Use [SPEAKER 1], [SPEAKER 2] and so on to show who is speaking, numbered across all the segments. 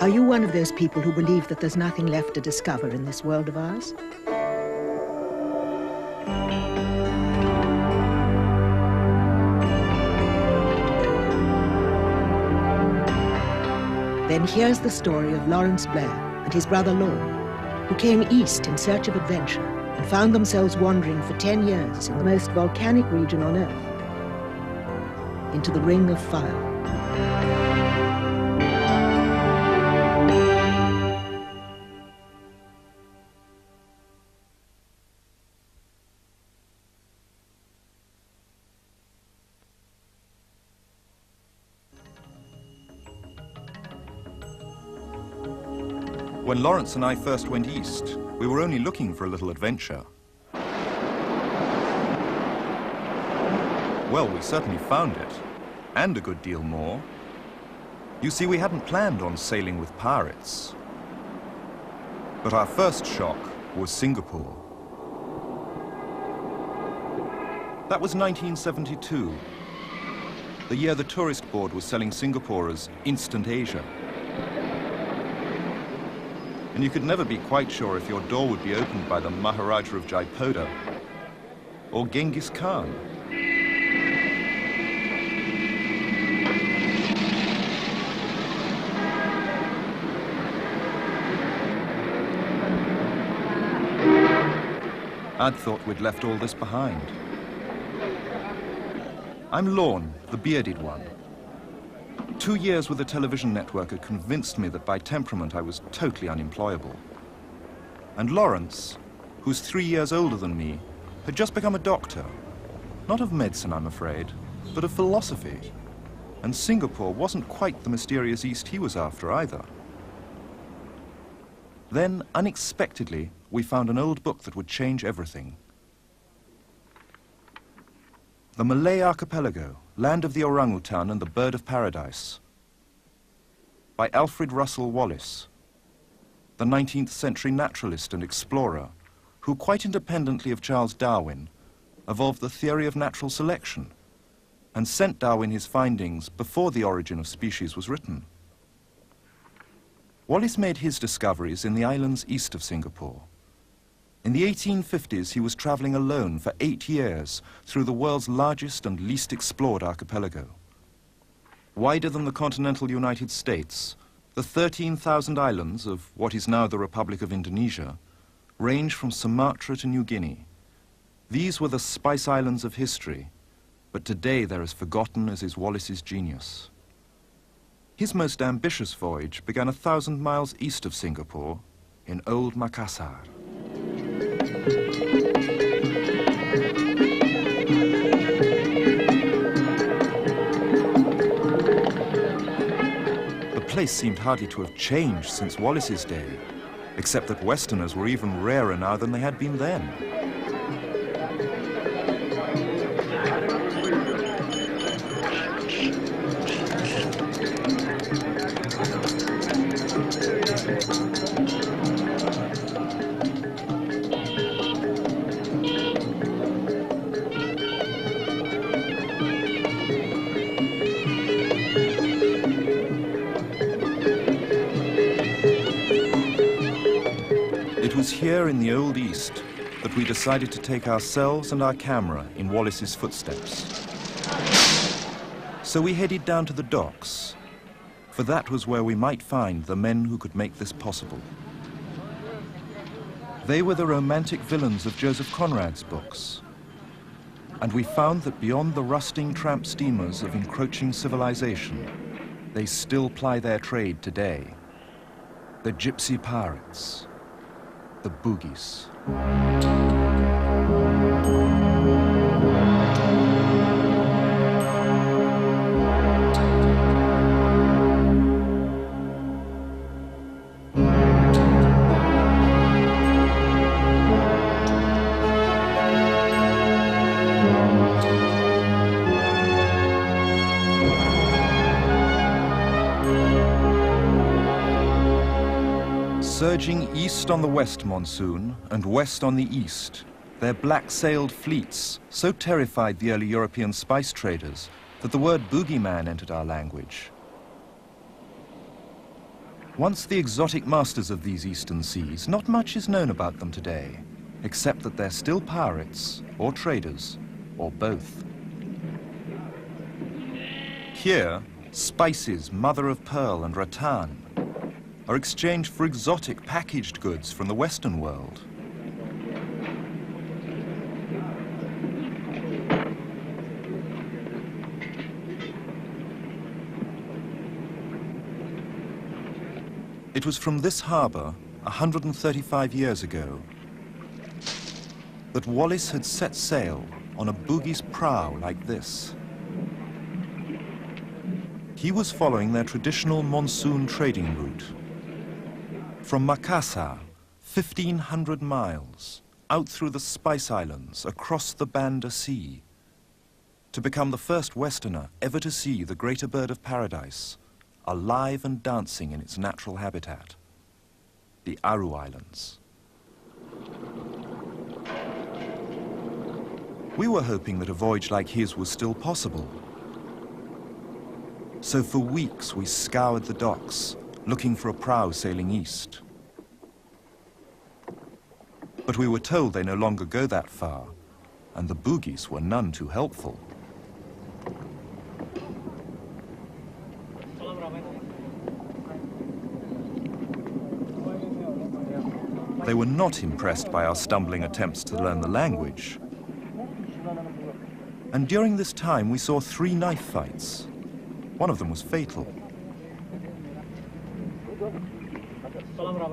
[SPEAKER 1] Are you one of those people who believe that there's nothing left to discover in this world of ours? Then here's the story of Lawrence Blair and his brother Lorne, who came east in search of adventure and found themselves wandering for 10 years in the most volcanic region on Earth, into the Ring of Fire.
[SPEAKER 2] When Lawrence and I first went east, we were only looking for a little adventure. Well, we certainly found it, and a good deal more. You see, we hadn't planned on sailing with pirates. But our first shock was Singapore. That was 1972, the year the tourist board was selling Singapore as Instant Asia. And you could never be quite sure if your door would be opened by the Maharaja of Jaipoda or Genghis Khan. I'd thought we'd left all this behind. I'm Lorne, the bearded one. 2 years with a television network had convinced me that by temperament I was totally unemployable. And Lawrence, who's 3 years older than me, had just become a doctor. Not of medicine, I'm afraid, but of philosophy. And Singapore wasn't quite the mysterious East he was after either. Then, unexpectedly, we found an old book that would change everything. The Malay Archipelago, Land of the Orangutan and the Bird of Paradise, by Alfred Russel Wallace, the 19th century naturalist and explorer, who quite independently of Charles Darwin, evolved the theory of natural selection and sent Darwin his findings before The Origin of Species was written. Wallace made his discoveries in the islands east of Singapore. In the 1850s, he was traveling alone for 8 years through the world's largest and least explored archipelago. Wider than the continental United States, the 13,000 islands of what is now the Republic of Indonesia range from Sumatra to New Guinea. These were the Spice Islands of history, but today they're as forgotten as is Wallace's genius. His most ambitious voyage began 1,000 miles east of Singapore in Old Makassar. The place seemed hardly to have changed since Wallace's day, except that Westerners were even rarer now than they had been then. It was here in the Old East that we decided to take ourselves and our camera in Wallace's footsteps. So we headed down to the docks, for that was where we might find the men who could make this possible. They were the romantic villains of Joseph Conrad's books, and we found that beyond the rusting tramp steamers of encroaching civilization, they still ply their trade today. The gypsy pirates. The boogies. Surging east on the west monsoon and west on the east, their black-sailed fleets so terrified the early European spice traders that the word boogeyman entered our language. Once the exotic masters of these eastern seas, not much is known about them today, except that they're still pirates, or traders, or both. Here, spices, mother of pearl and rattan are exchanged for exotic packaged goods from the Western world. It was from this harbour, 135 years ago, that Wallace had set sail on a boogie's prow like this. He was following their traditional monsoon trading route. From Makassar, 1,500 miles, out through the Spice Islands, across the Banda Sea, to become the first Westerner ever to see the greater bird of paradise, alive and dancing in its natural habitat, the Aru Islands. We were hoping that a voyage like his was still possible. So for weeks we scoured the docks, looking for a prow sailing east. But we were told they no longer go that far, and the boogies were none too helpful. They were not impressed by our stumbling attempts to learn the language. And during this time, we saw 3 knife fights. One of them was fatal.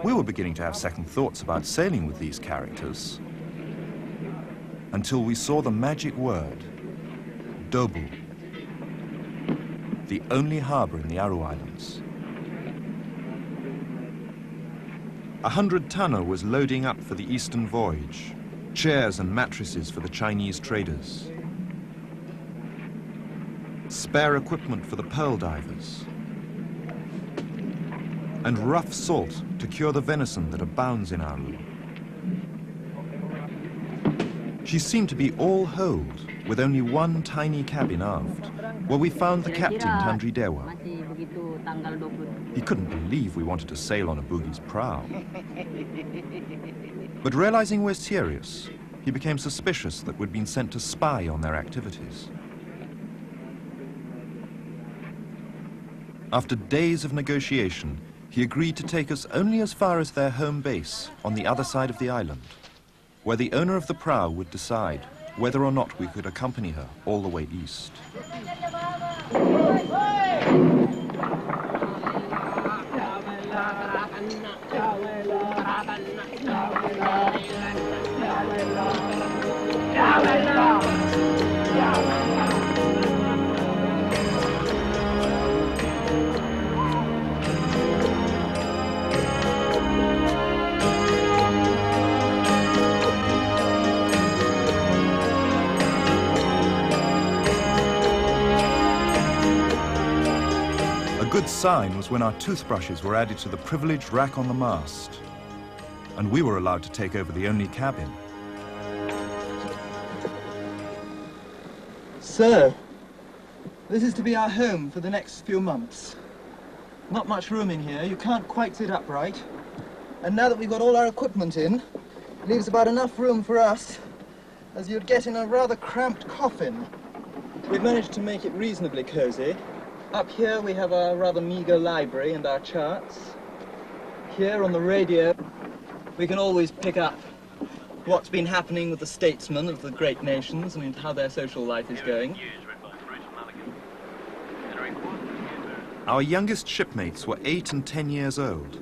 [SPEAKER 2] We were beginning to have second thoughts about sailing with these characters, until we saw the magic word, Dobu, the only harbor in the Aru Islands. 100-tonner was loading up for the eastern voyage, chairs and mattresses for the Chinese traders, spare equipment for the pearl divers, and rough salt to cure the venison that abounds in Aru. She seemed to be all hold, with only one tiny cabin aft, where we found the captain, Tandri Dewa. He couldn't believe we wanted to sail on a boogie's prow. But realizing we're serious, he became suspicious that we'd been sent to spy on their activities. After days of negotiation, he agreed to take us only as far as their home base on the other side of the island, where the owner of the prow would decide whether or not we could accompany her all the way east. A good sign was when our toothbrushes were added to the privileged rack on the mast, and we were allowed to take over the only cabin.
[SPEAKER 3] So, this is to be our home for the next few months. Not much room in here, you can't quite sit upright. And now that we've got all our equipment in, it leaves about enough room for us as you'd get in a rather cramped coffin. We've managed to make it reasonably cozy. Up here we have our rather meager library and our charts. Here on the radio we can always pick up what's been happening with the statesmen of the great nations and how their social life is going.
[SPEAKER 2] Our youngest shipmates were 8 and 10 years old,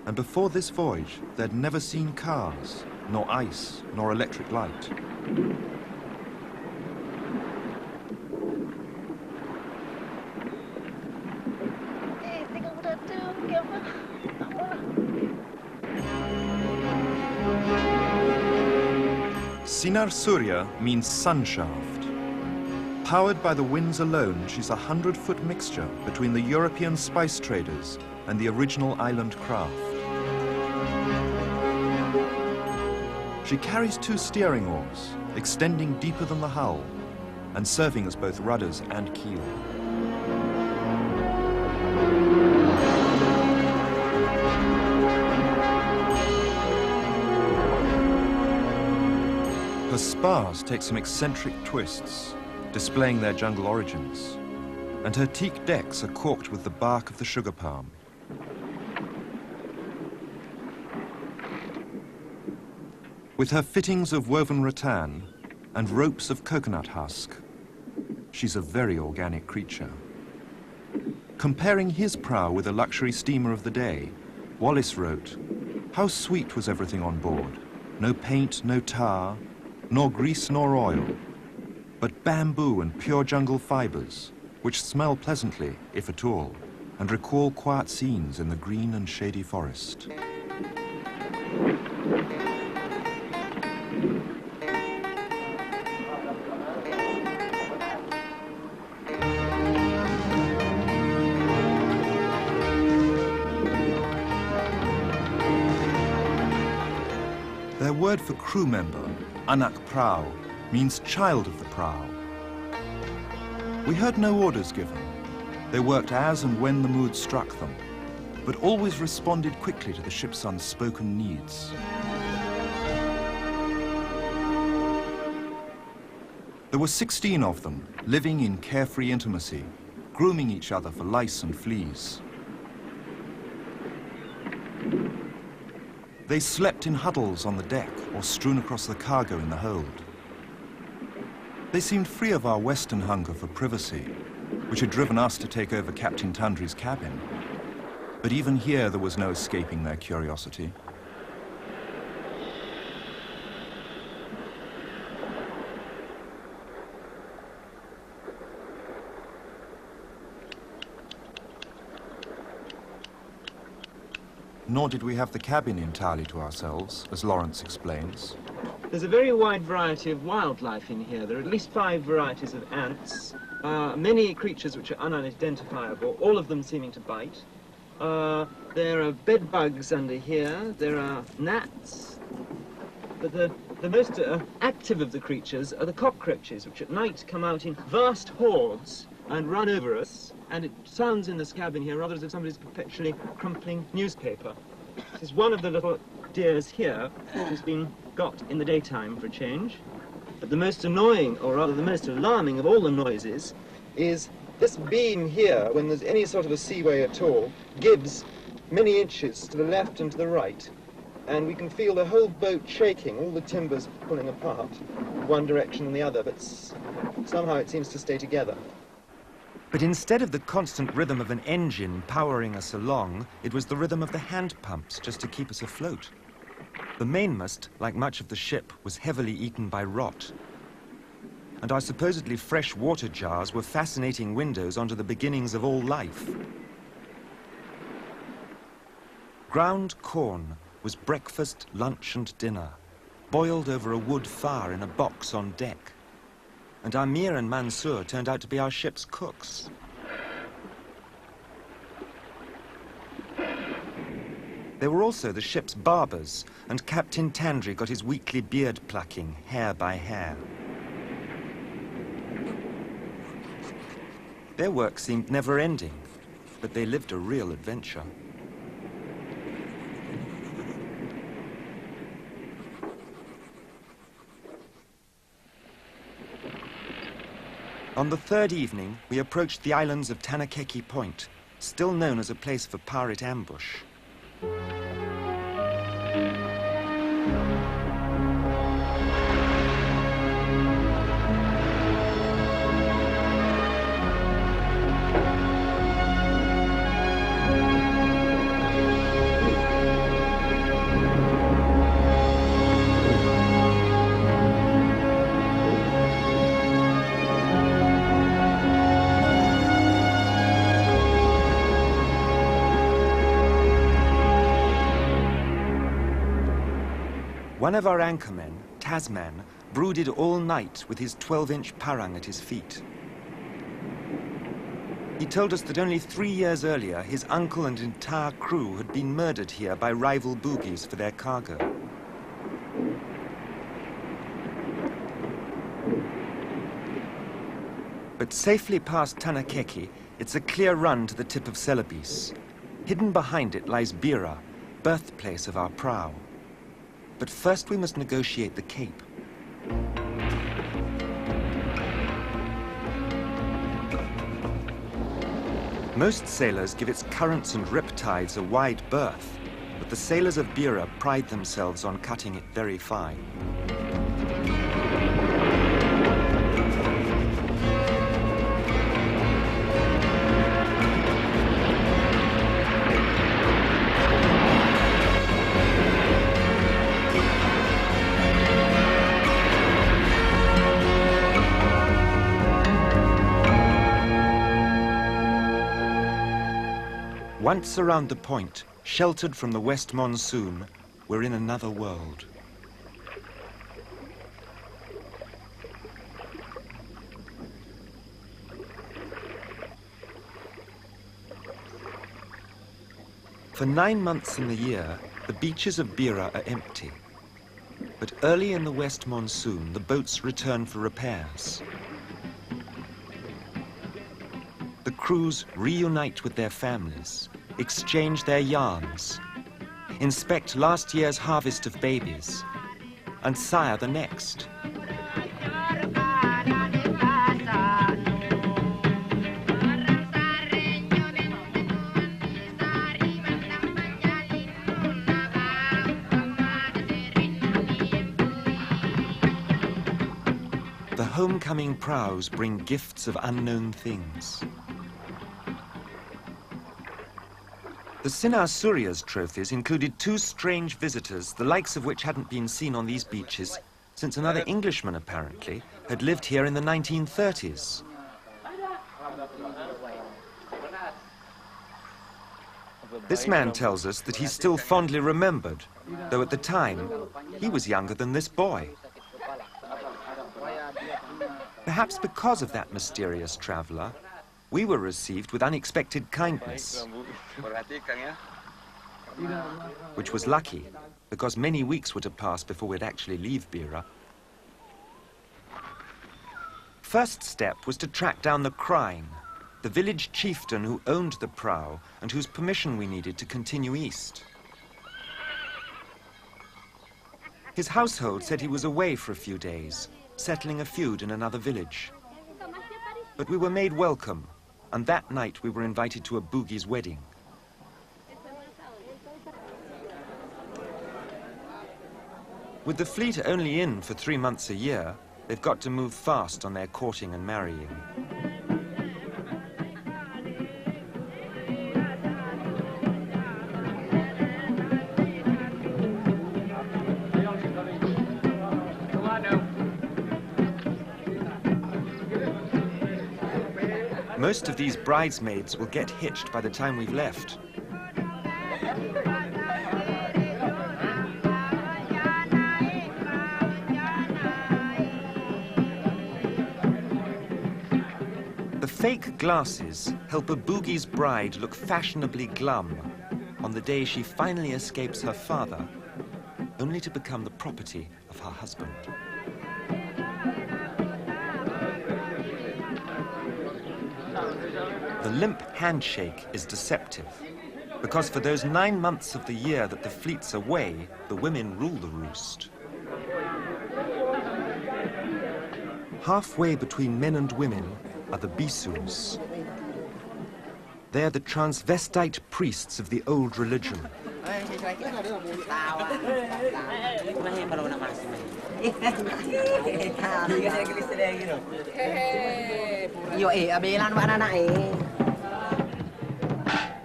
[SPEAKER 2] and before this voyage they'd never seen cars, nor ice, nor electric light. Sinar Surya means sun shaft. Powered by the winds alone, she's a 100-foot mixture between the European spice traders and the original island craft. She carries 2 steering oars, extending deeper than the hull, and serving as both rudders and keel. Her spars take some eccentric twists, displaying their jungle origins, and her teak decks are corked with the bark of the sugar palm. With her fittings of woven rattan and ropes of coconut husk, she's a very organic creature. Comparing his prow with a luxury steamer of the day, Wallace wrote, "How sweet was everything on board. No paint, no tar, nor grease nor oil, but bamboo and pure jungle fibers, which smell pleasantly, if at all, and recall quiet scenes in the green and shady forest." Their word for crew member, anak prau, means child of the prow. We heard no orders given. They worked as and when the mood struck them, but always responded quickly to the ship's unspoken needs. There were 16 of them, living in carefree intimacy, grooming each other for lice and fleas. They slept in huddles on the deck or strewn across the cargo in the hold. They seemed free of our Western hunger for privacy, which had driven us to take over Captain Tundry's cabin. But even here there was no escaping their curiosity. Nor did we have the cabin entirely to ourselves, as Lawrence explains.
[SPEAKER 4] There's a very wide variety of wildlife in here. There are at least 5 varieties of ants, many creatures which are unidentifiable, all of them seeming to bite. There are bed bugs under here, there are gnats, but the most active of the creatures are the cockroaches, which at night come out in vast hordes and run over us, and it sounds in this cabin here rather as if somebody's perpetually crumpling newspaper. This is one of the little deers here, which has been got in the daytime for a change. But the most annoying, or rather the most alarming of all the noises, is this beam here, when there's any sort of a seaway at all, gives many inches to the left and to the right. And we can feel the whole boat shaking, all the timbers pulling apart, one direction and the other, but somehow it seems to stay together.
[SPEAKER 5] But instead of the constant rhythm of an engine powering us along, it was the rhythm of the hand pumps just to keep us afloat. The mainmast, like much of the ship, was heavily eaten by rot. And our supposedly fresh water jars were fascinating windows onto the beginnings of all life. Ground corn was breakfast, lunch and dinner, boiled over a wood fire in a box on deck. And Amir and Mansour turned out to be our ship's cooks. They were also the ship's barbers, and Captain Tandry got his weekly beard plucking, hair by hair. Their work seemed never-ending, but they lived a real adventure. On the 3rd evening, we approached the islands of Tanakeki Point, still known as a place for pirate ambush. One of our anchormen, Tasman, brooded all night with his 12-inch parang at his feet. He told us that only 3 years earlier, his uncle and entire crew had been murdered here by rival boobies for their cargo. But safely past Tanakeki, it's a clear run to the tip of Celebes. Hidden behind it lies Bira, birthplace of our prow. But first we must negotiate the Cape. Most sailors give its currents and riptides a wide berth, but the sailors of Bira pride themselves on cutting it very fine. Once around the point, sheltered from the west monsoon, we're in another world. For 9 months in the year, the beaches of Bira are empty. But early in the west monsoon, the boats return for repairs. The crews reunite with their families, exchange their yarns, inspect last year's harvest of babies, and sire the next. The homecoming prows bring gifts of unknown things. The Sinar Surya's trophies included 2 strange visitors, the likes of which hadn't been seen on these beaches since another Englishman, apparently, had lived here in the 1930s. This man tells us that he's still fondly remembered, though at the time, he was younger than this boy. Perhaps because of that mysterious traveller, we were received with unexpected kindness, which was lucky, because many weeks were to pass before we'd actually leave Bira. First step was to track down the Crine, the village chieftain who owned the prow and whose permission we needed to continue east. His household said he was away for a few days, settling a feud in another village. But we were made welcome, and that night we were invited to a boogie's wedding. With the fleet only in for 3 months a year, they've got to move fast on their courting and marrying. Most of these bridesmaids will get hitched by the time we've left. The fake glasses help a boogie's bride look fashionably glum on the day she finally escapes her father, only to become the property of her husband. The limp handshake is deceptive, because for those 9 months of the year that the fleet's away, the women rule the roost. Halfway between men and women are the Bisus. They're the transvestite priests of the old religion.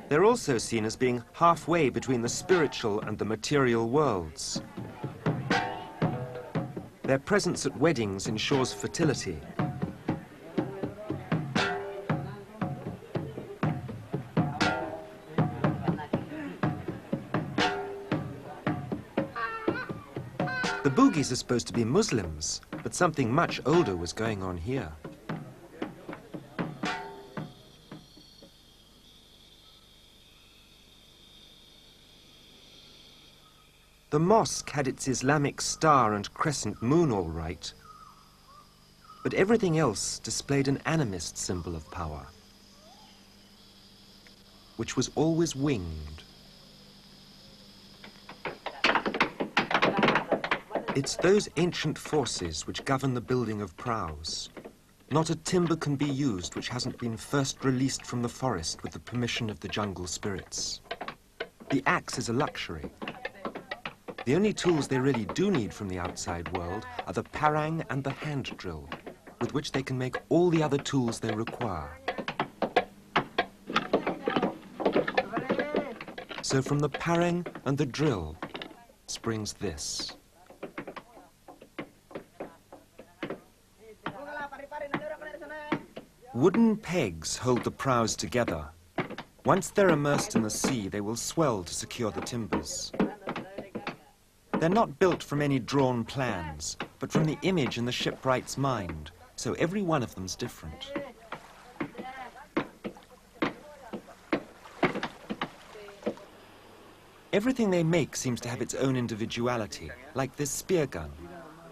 [SPEAKER 5] They're also seen as being halfway between the spiritual and the material worlds. Their presence at weddings ensures fertility. The boogies are supposed to be Muslims, but something much older was going on here. The mosque had its Islamic star and crescent moon all right, but everything else displayed an animist symbol of power, which was always winged. It's those ancient forces which govern the building of prows. Not a timber can be used which hasn't been first released from the forest with the permission of the jungle spirits. The axe is a luxury. The only tools they really do need from the outside world are the parang and the hand drill, with which they can make all the other tools they require. So from the parang and the drill springs this. Wooden pegs hold the prows together. Once they're immersed in the sea, they will swell to secure the timbers. They're not built from any drawn plans, but from the image in the shipwright's mind, so every one of them's different. Everything they make seems to have its own individuality, like this spear gun,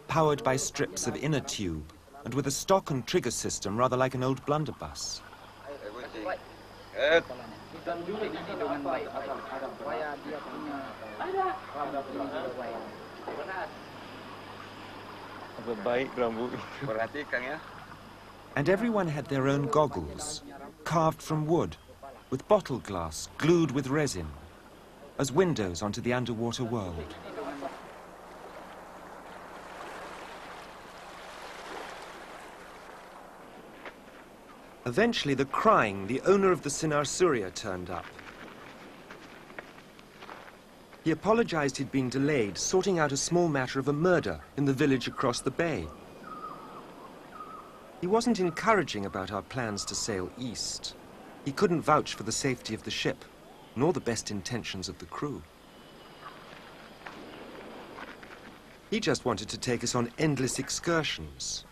[SPEAKER 5] powered by strips of inner tube, and with a stock and trigger system rather like an old blunderbuss. And everyone had their own goggles, carved from wood, with bottle glass glued with resin, as windows onto the underwater world. Eventually, the Crying, the owner of the Sinar Surya, turned up. He apologized he'd been delayed, sorting out a small matter of a murder in the village across the bay. He wasn't encouraging about our plans to sail east. He couldn't vouch for the safety of the ship, nor the best intentions of the crew. He just wanted to take us on endless excursions.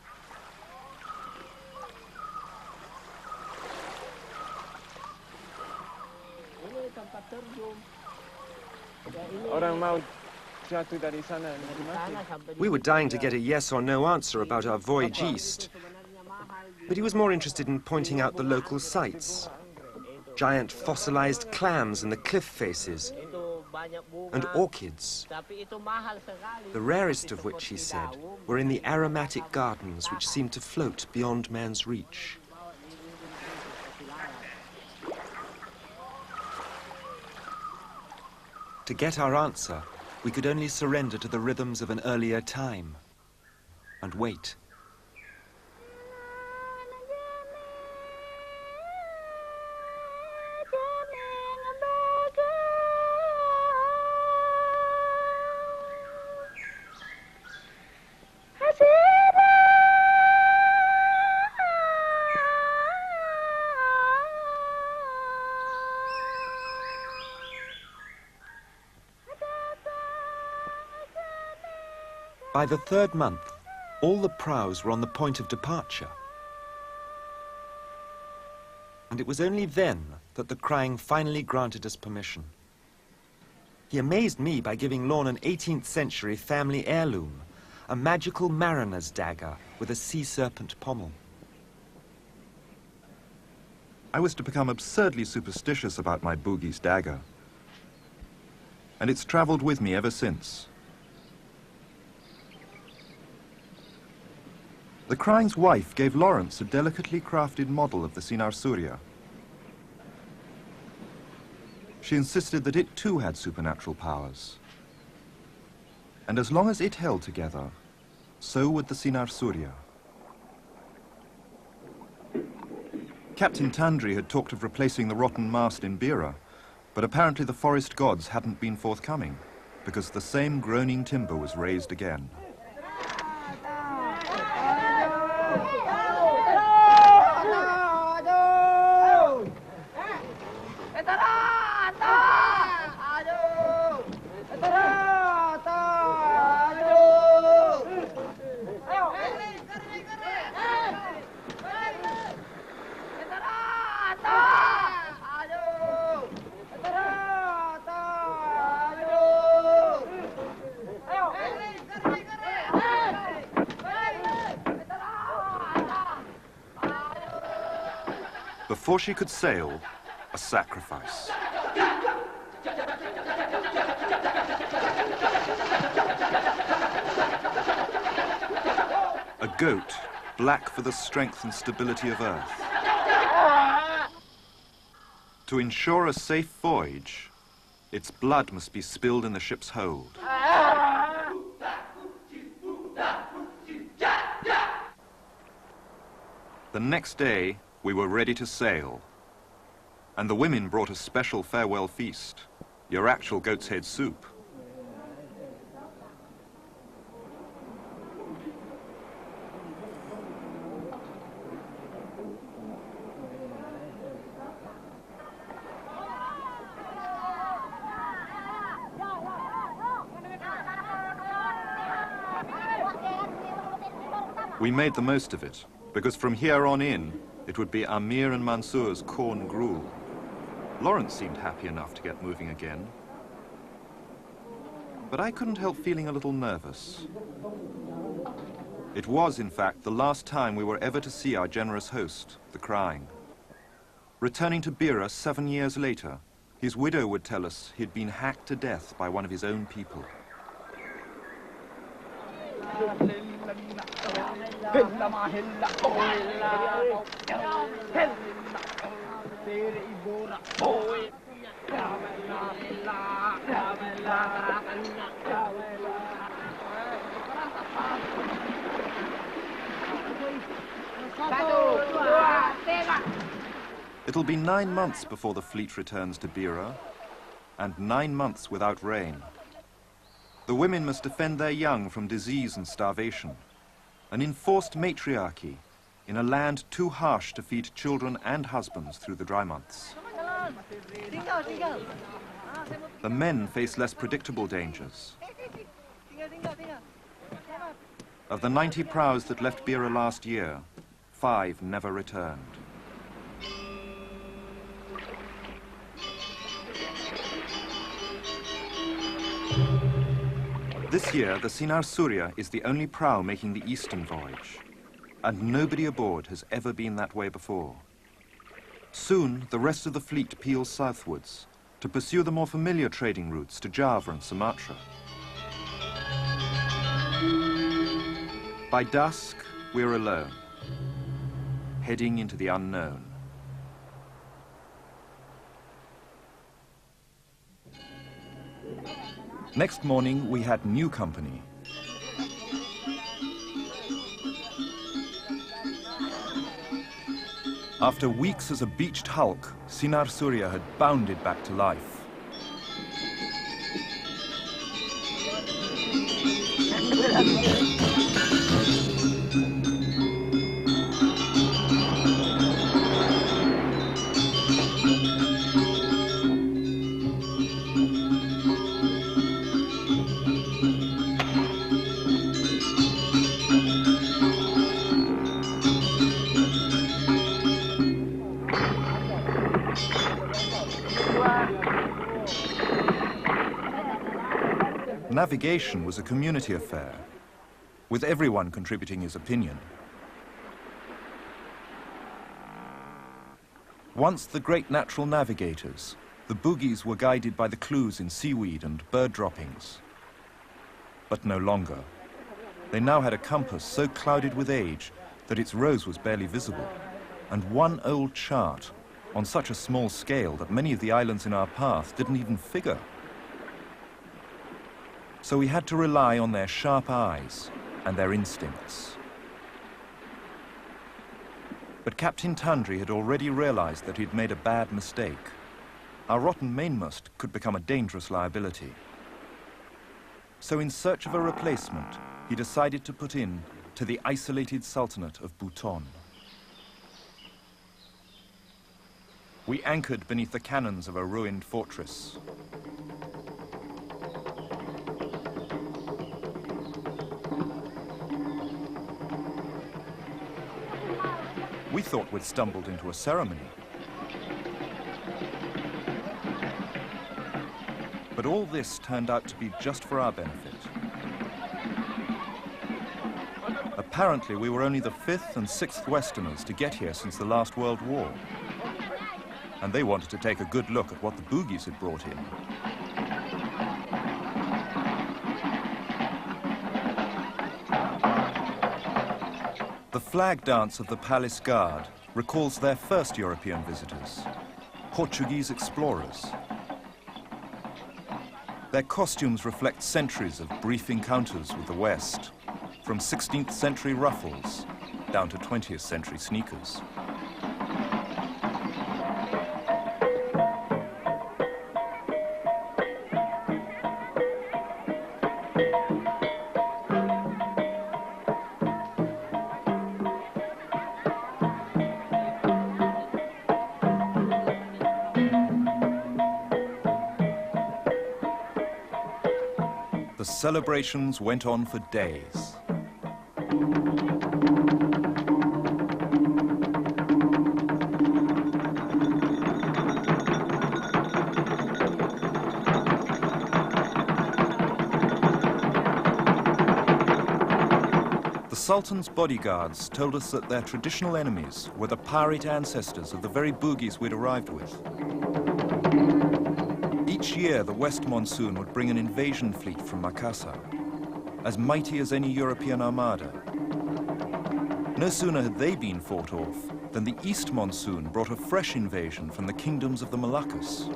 [SPEAKER 5] We were dying to get a yes or no answer about our voyage east, but he was more interested in pointing out the local sights. Giant fossilized clams in the cliff faces, and orchids, the rarest of which, he said, were in the aromatic gardens which seemed to float beyond man's reach. To get our answer, we could only surrender to the rhythms of an earlier time and wait. By the third month, all the prows were on the point of departure. And it was only then that the Crying finally granted us permission. He amazed me by giving Lorne an 18th century family heirloom, a magical mariner's dagger with a sea serpent pommel.
[SPEAKER 2] I was to become absurdly superstitious about my boogie's dagger. And it's traveled with me ever since. The Crying's wife gave Lawrence a delicately crafted model of the Sinar Surya. She insisted that it too had supernatural powers. And as long as it held together, so would the Sinar Surya. Captain Tandri had talked of replacing the rotten mast in Bira, but apparently the forest gods hadn't been forthcoming, because the same groaning timber was raised again. Before she could sail, a sacrifice. A goat black for the strength and stability of Earth. To ensure a safe voyage, its blood must be spilled in the ship's hold. The next day, we were ready to sail, and the women brought a special farewell feast, your actual goat's head soup. We made the most of it, because from here on in, it would be Amir and Mansour's corn gruel. Lawrence seemed happy enough to get moving again. But I couldn't help feeling a little nervous. It was, in fact, the last time we were ever to see our generous host, the Crying. Returning to Bira 7 years later, his widow would tell us he'd been hacked to death by one of his own people. It'll be 9 months before the fleet returns to Bira, and 9 months without rain. The women must defend their young from disease and starvation, an enforced matriarchy in a land too harsh to feed children and husbands through the dry months. The men face less predictable dangers. Of the 90 prows that left Bira last year, 5 never returned. This year, the Sinar Surya is the only prow making the eastern voyage, and nobody aboard has ever been that way before. Soon, the rest of the fleet peels southwards to pursue the more familiar trading routes to Java and Sumatra. By dusk, we're alone, heading into the unknown. Next morning, we had new company. After weeks as a beached hulk, Sinar Surya had bounded back to life. Navigation was a community affair, with everyone contributing his opinion. Once the great natural navigators, the Bugis were guided by the clues in seaweed and bird droppings. But no longer. They now had a compass so clouded with age that its rose was barely visible, and one old chart on such a small scale that many of the islands in our path didn't even figure. So we had to rely on their sharp eyes and their instincts. But Captain Tandri had already realized that he'd made a bad mistake. Our rotten mainmast could become a dangerous liability. So in search of a replacement, he decided to put in to the isolated Sultanate of Bhutan. We anchored beneath the cannons of a ruined fortress. We thought we'd stumbled into a ceremony. But all this turned out to be just for our benefit. Apparently, we were only the 5th and 6th Westerners to get here since the last World War. And they wanted to take a good look at what the Bugis had brought in. The flag dance of the Palace Guard recalls their first European visitors, Portuguese explorers. Their costumes reflect centuries of brief encounters with the West, from 16th century ruffles down to 20th century sneakers. The celebrations went on for days. The Sultan's bodyguards told us that their traditional enemies were the pirate ancestors of the very Bugis we'd arrived with. Each year, the West Monsoon would bring an invasion fleet from Makassar, as mighty as any European armada. No sooner had they been fought off than the East Monsoon brought a fresh invasion from the kingdoms of the Moluccas.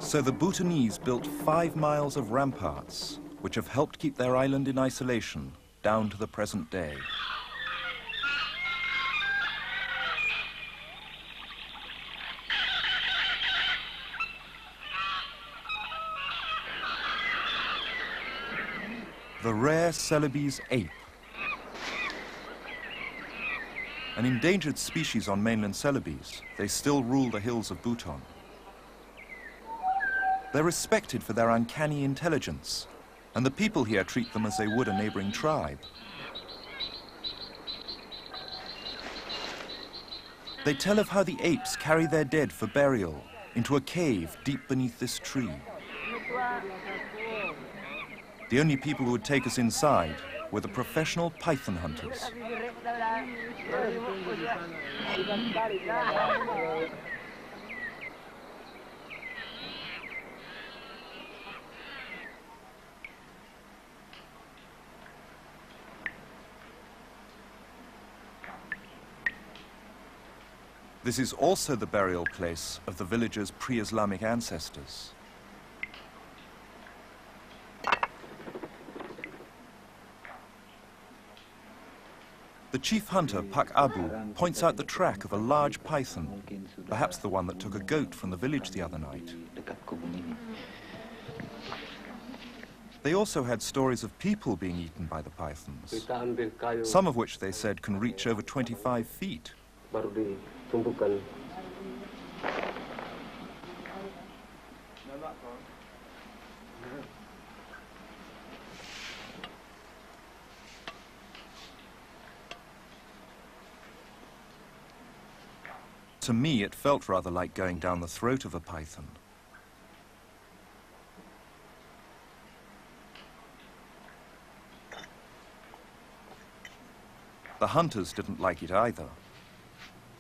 [SPEAKER 2] So the Bhutanese built 5 miles of ramparts, which have helped keep their island in isolation down to the present day. The rare Celebes ape, an endangered species on mainland Celebes, they still rule the hills of Bhutan. They're respected for their uncanny intelligence, and the people here treat them as they would a neighboring tribe. They tell of how the apes carry their dead for burial into a cave deep beneath this tree. The only people who would take us inside were the professional python hunters. This is also the burial place of the villagers' pre-Islamic ancestors. The chief hunter, Pak Abu, points out the track of a large python, perhaps the one that took a goat from the village the other night. They also had stories of people being eaten by the pythons, some of which they said can reach over 25 feet. To me, it felt rather like going down the throat of a python. The hunters didn't like it either,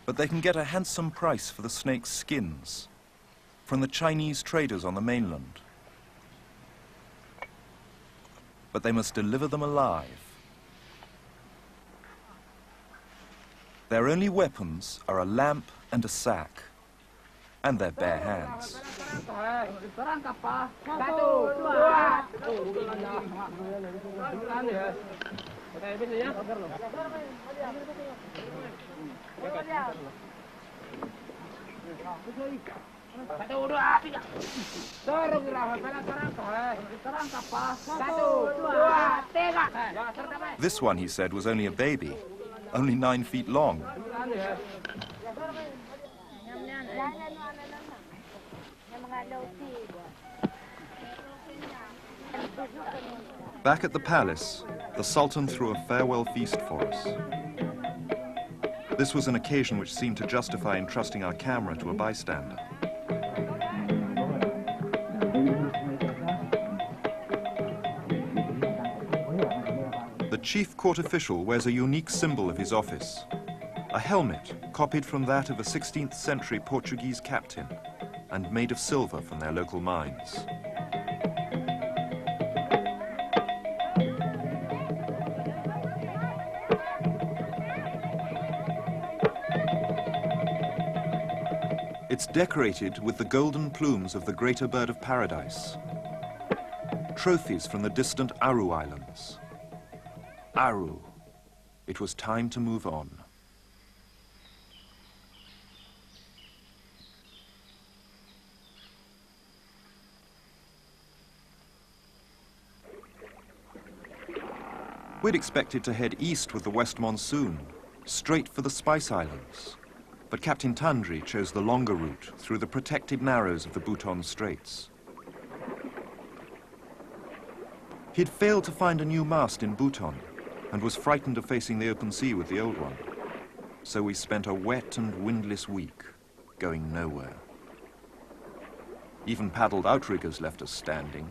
[SPEAKER 2] but they can get a handsome price for the snake's skins from the Chinese traders on the mainland. But they must deliver them alive. Their only weapons are a lamp and a sack, and their bare hands. This one, he said, was only a baby, only 9 feet long. Back at the palace, the Sultan threw a farewell feast for us. This was an occasion which seemed to justify entrusting our camera to a bystander. The chief court official wears a unique symbol of his office, a helmet copied from that of a 16th century Portuguese captain. and made of silver from their local mines. It's decorated with the golden plumes of the greater bird of paradise, trophies from the distant Aru Islands. Aru. It was time to move on. We'd expected to head east with the west monsoon, straight for the Spice Islands. But Captain Tandri chose the longer route through the protected narrows of the Buton Straits. He'd failed to find a new mast in Buton and was frightened of facing the open sea with the old one. So we spent a wet and windless week, going nowhere. Even paddled outriggers left us standing.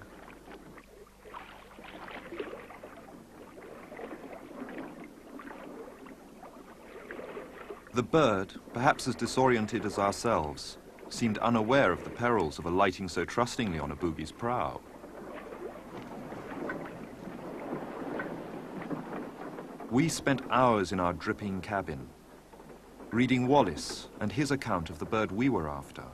[SPEAKER 2] The bird, perhaps as disoriented as ourselves, seemed unaware of the perils of alighting so trustingly on a boogie's prow. We spent hours in our dripping cabin, reading Wallace and his account of the bird we were after.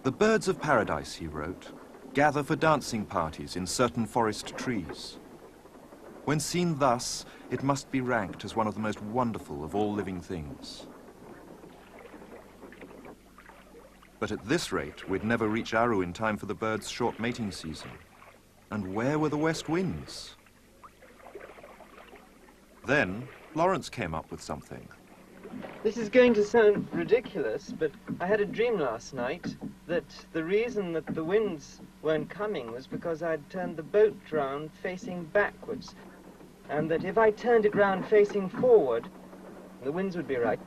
[SPEAKER 2] The birds of paradise, he wrote, gather for dancing parties in certain forest trees. When seen thus, it must be ranked as one of the most wonderful of all living things. But at this rate, we'd never reach Aru in time for the bird's short mating season. And where were the west winds? Then, Lawrence came up with something.
[SPEAKER 4] This is going to sound ridiculous, but I had a dream last night that the reason that the winds weren't coming was because I'd turned the boat round facing backwards, and that if I turned it round facing forward, the winds would be right.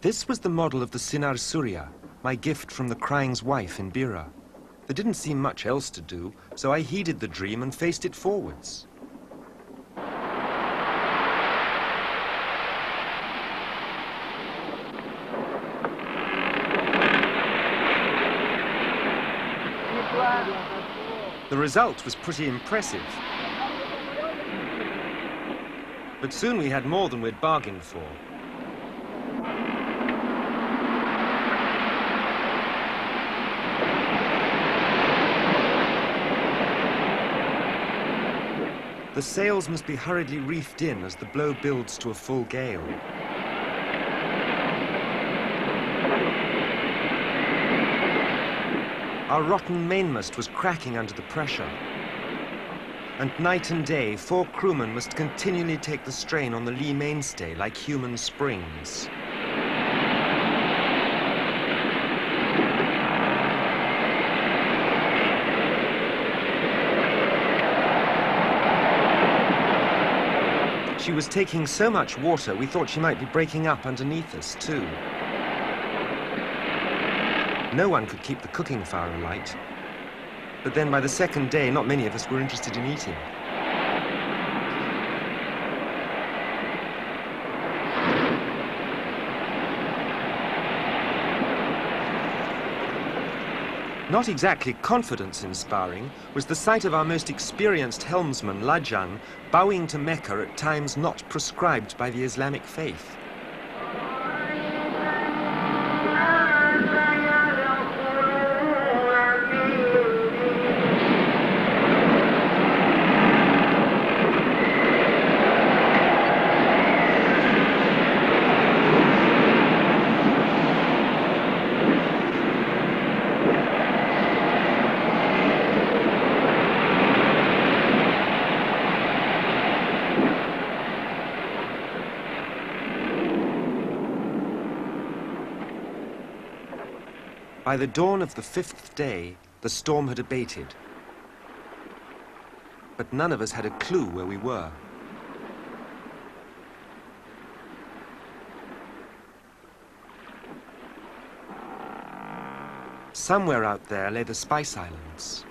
[SPEAKER 5] This was the model of the Sinar Surya, my gift from the Crying's wife in Bira. There didn't seem much else to do, so I heeded the dream and faced it forwards. The result was pretty impressive. But soon we had more than we'd bargained for. The sails must be hurriedly reefed in as the blow builds to a full gale. Our rotten mainmast was cracking under the pressure. And night and day, 4 crewmen must continually take the strain on the lee mainstay like human springs. She was taking so much water, we thought she might be breaking up underneath us, too. No one could keep the cooking fire alight. But then by the second day, not many of us were interested in eating. Not exactly confidence-inspiring was the sight of our most experienced helmsman, Lajan, bowing to Mecca at times not prescribed by the Islamic faith. By the dawn of the 5th day, the storm had abated. But none of us had a clue where we were. Somewhere out there lay the Spice Islands.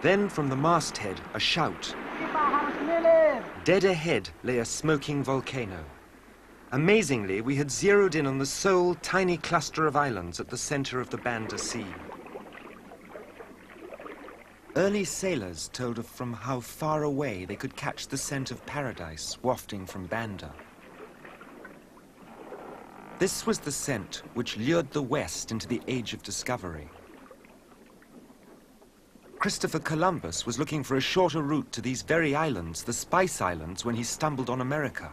[SPEAKER 5] Then from the masthead, a shout. Dead ahead lay a smoking volcano. Amazingly, we had zeroed in on the sole tiny cluster of islands at the center of the Banda Sea. Early sailors told of from how far away they could catch the scent of paradise wafting from Banda. This was the scent which lured the West into the Age of Discovery. Christopher Columbus was looking for a shorter route to these very islands, the Spice Islands, when he stumbled on America.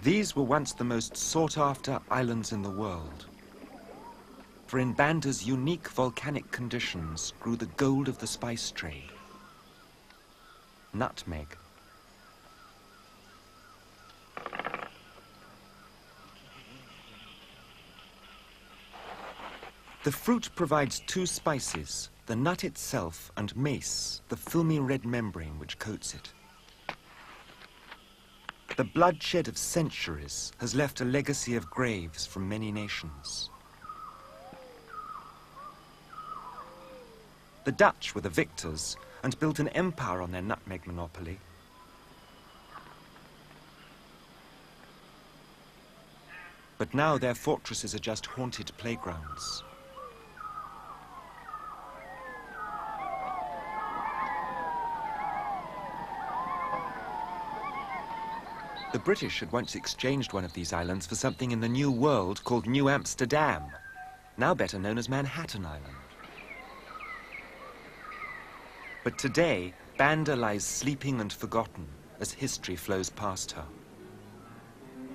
[SPEAKER 5] These were once the most sought-after islands in the world. For in Banda's unique volcanic conditions grew the gold of the spice trade. Nutmeg. The fruit provides two spices, the nut itself and mace, the filmy red membrane which coats it. The bloodshed of centuries has left a legacy of graves from many nations. The Dutch were the victors and built an empire on their nutmeg monopoly. But now their fortresses are just haunted playgrounds. The British had once exchanged one of these islands for something in the New World called New Amsterdam, now better known as Manhattan Island. But today, Banda lies sleeping and forgotten as history flows past her.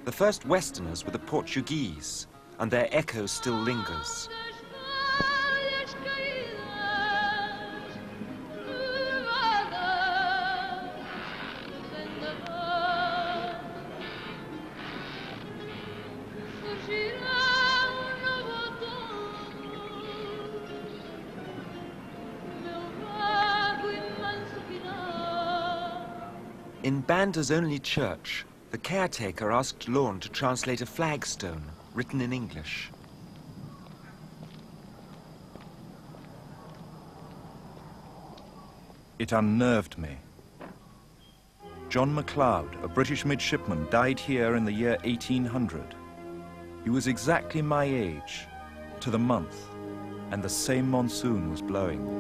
[SPEAKER 5] The first Westerners were the Portuguese, and their echo still lingers. In Banda's only church, the caretaker asked Lorne to translate a flagstone written in English.
[SPEAKER 2] It unnerved me. John MacLeod, a British midshipman, died here in the year 1800. He was exactly my age, to the month, and the same monsoon was blowing.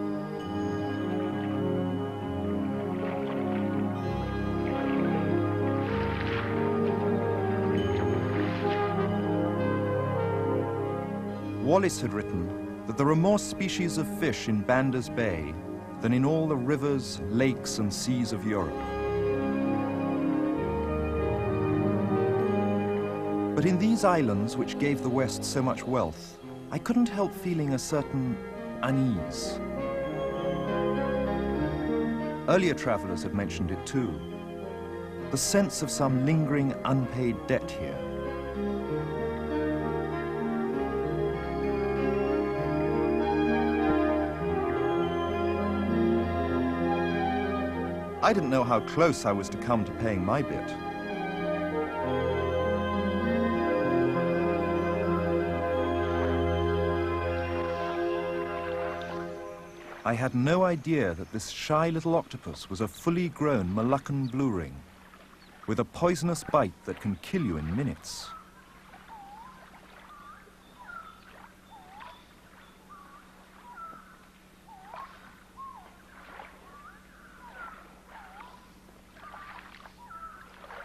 [SPEAKER 2] Wallace had written that there are more species of fish in Banda's Bay than in all the rivers, lakes, and seas of Europe. But in these islands, which gave the West so much wealth, I couldn't help feeling a certain unease. Earlier travelers had mentioned it too. The sense of some lingering unpaid debt here. I didn't know how close I was to come to paying my bit. I had no idea that this shy little octopus was a fully grown Moluccan blue ring, with a poisonous bite that can kill you in minutes.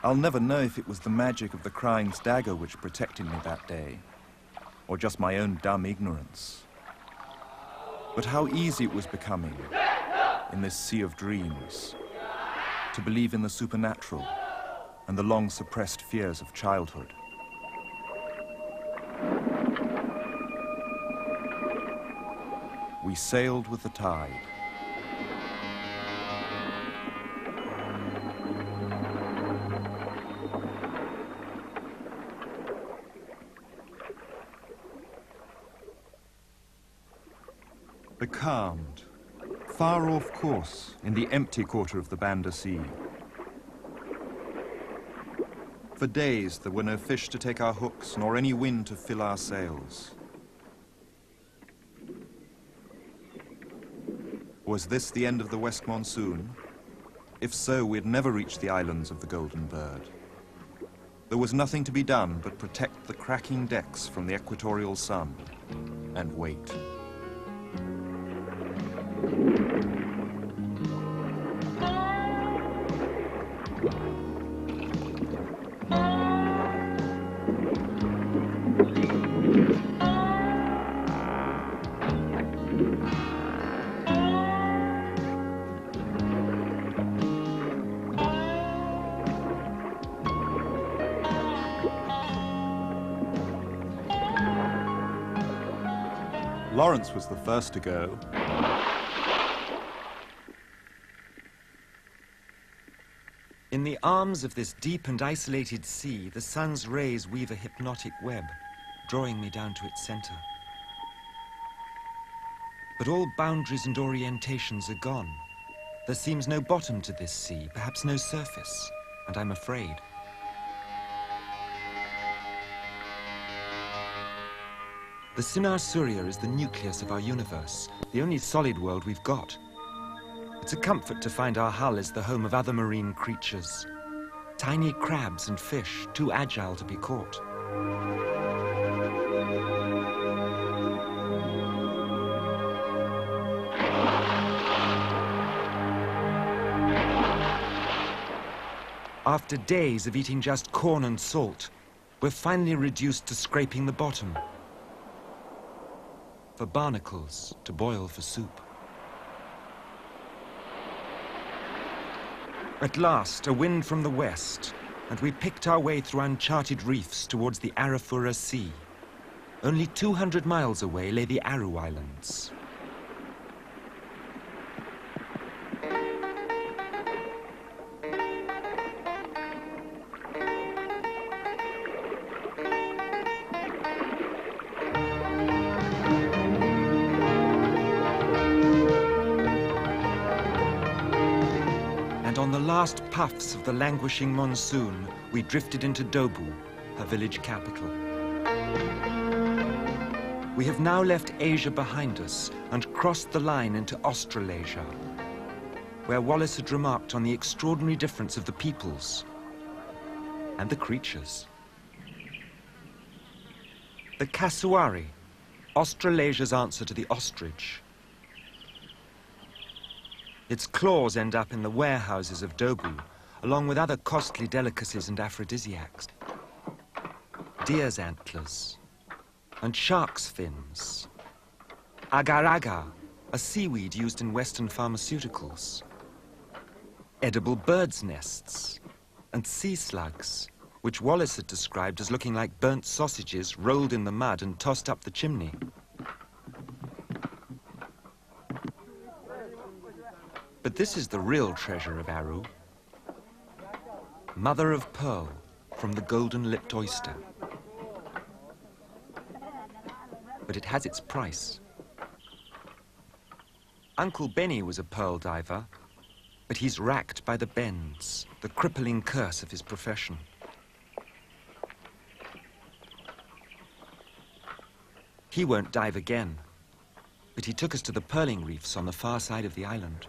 [SPEAKER 2] I'll never know if it was the magic of the Crying's dagger which protected me that day, or just my own dumb ignorance. But how easy it was becoming, in this sea of dreams, to believe in the supernatural and the long-suppressed fears of childhood. We sailed with the tide. Becalmed, far off course in the empty quarter of the Banda Sea. For days there were no fish to take our hooks, nor any wind to fill our sails. Was this the end of the west monsoon? If so, we'd never reach the islands of the Golden Bird. There was nothing to be done but protect the cracking decks from the equatorial sun and wait. Lawrence was the first to go.
[SPEAKER 5] In the arms of this deep and isolated sea, the sun's rays weave a hypnotic web, drawing me down to its center. But all boundaries and orientations are gone. There seems no bottom to this sea, perhaps no surface, and I'm afraid. The Sinar Surya is the nucleus of our universe, the only solid world we've got. It's a comfort to find our hull is the home of other marine creatures. Tiny crabs and fish, too agile to be caught. After days of eating just corn and salt, we're finally reduced to scraping the bottom. For barnacles to boil for soup. At last, a wind from the west, and we picked our way through uncharted reefs towards the Arafura Sea. Only 200 miles away lay the Aru Islands. On the last puffs of the languishing monsoon, we drifted into Dobu, her village capital. We have now left Asia behind us and crossed the line into Australasia, where Wallace had remarked on the extraordinary difference of the peoples and the creatures. The Kasuari, Australasia's answer to the ostrich. Its claws end up in the warehouses of Dobu, along with other costly delicacies and aphrodisiacs. Deer's antlers and shark's fins. Agar-agar, a seaweed used in Western pharmaceuticals. Edible birds' nests and sea slugs, which Wallace had described as looking like burnt sausages rolled in the mud and tossed up the chimney. But this is the real treasure of Aru. Mother of pearl from the golden-lipped oyster. But it has its price. Uncle Benny was a pearl diver, but he's racked by the bends, the crippling curse of his profession. He won't dive again, but he took us to the pearling reefs on the far side of the island.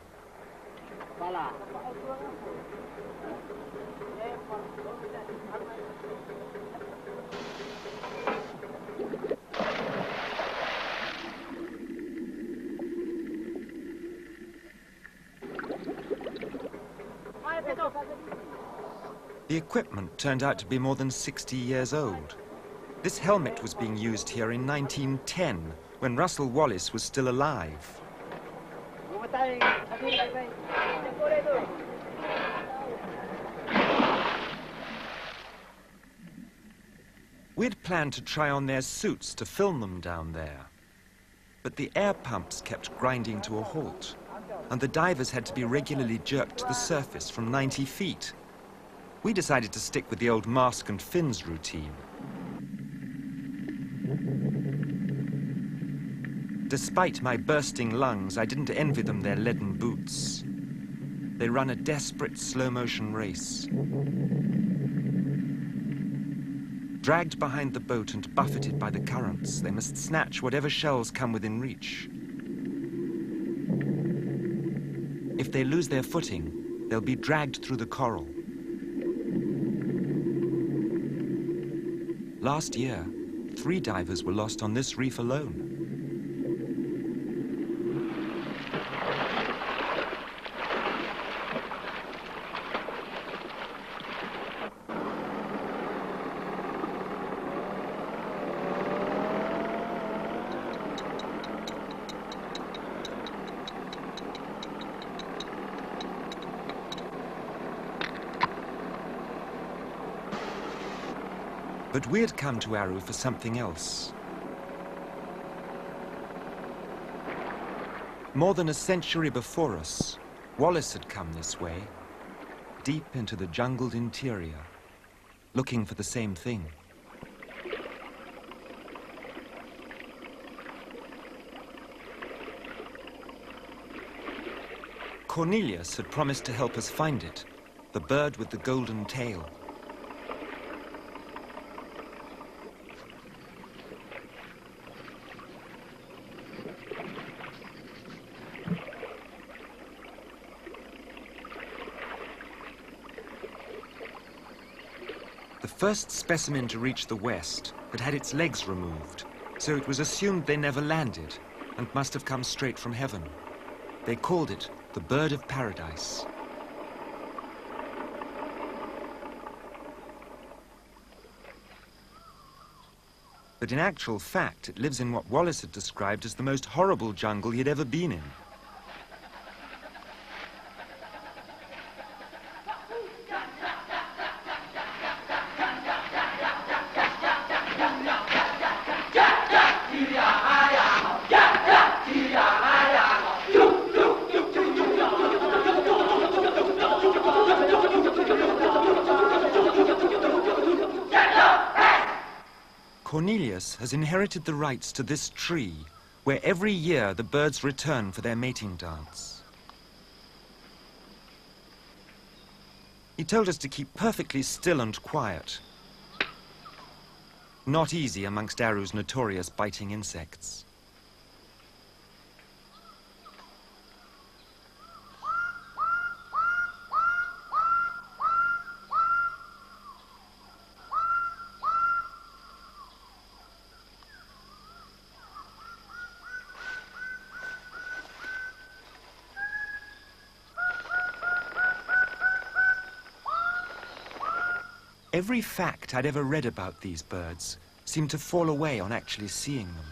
[SPEAKER 5] The equipment turned out to be more than 60 years old. This helmet was being used here in 1910, when Russell Wallace was still alive. We'd planned to try on their suits to film them down there. But the air pumps kept grinding to a halt, and the divers had to be regularly jerked to the surface from 90 feet. We decided to stick with the old mask and fins routine. Despite my bursting lungs, I didn't envy them their leaden boots. They run a desperate slow-motion race. Dragged behind the boat and buffeted by the currents, they must snatch whatever shells come within reach. If they lose their footing, they'll be dragged through the coral. Last year, 3 divers were lost on this reef alone. But we had come to Aru for something else. More than a century before us, Wallace had come this way, deep into the jungled interior, looking for the same thing. Cornelius had promised to help us find it, the bird with the golden tail. The first specimen to reach the west had had its legs removed, so it was assumed they never landed and must have come straight from heaven. They called it the bird of paradise. But in actual fact, it lives in what Wallace had described as the most horrible jungle he had ever been in. Cornelius has inherited the rights to this tree, where every year the birds return for their mating dance. He told us to keep perfectly still and quiet. Not easy amongst Aru's notorious biting insects. Every fact I'd ever read about these birds seemed to fall away on actually seeing them.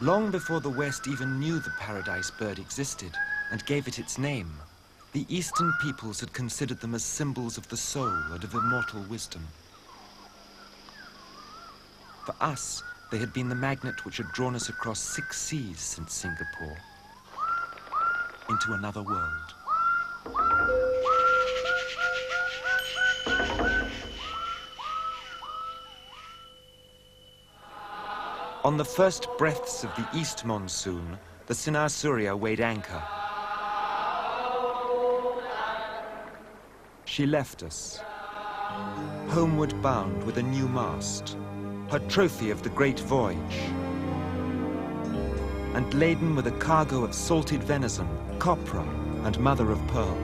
[SPEAKER 5] Long before the West even knew the paradise bird existed and gave it its name, the Eastern peoples had considered them as symbols of the soul and of immortal wisdom. For us, they had been the magnet which had drawn us across 6 seas since Singapore, into another world. On the first breaths of the east monsoon, the Sinar Surya weighed anchor. She left us, homeward bound with a new mast, her trophy of the great voyage, and laden with a cargo of salted venison, copra, and mother of pearl.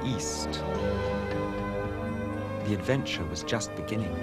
[SPEAKER 5] East. The adventure was just beginning.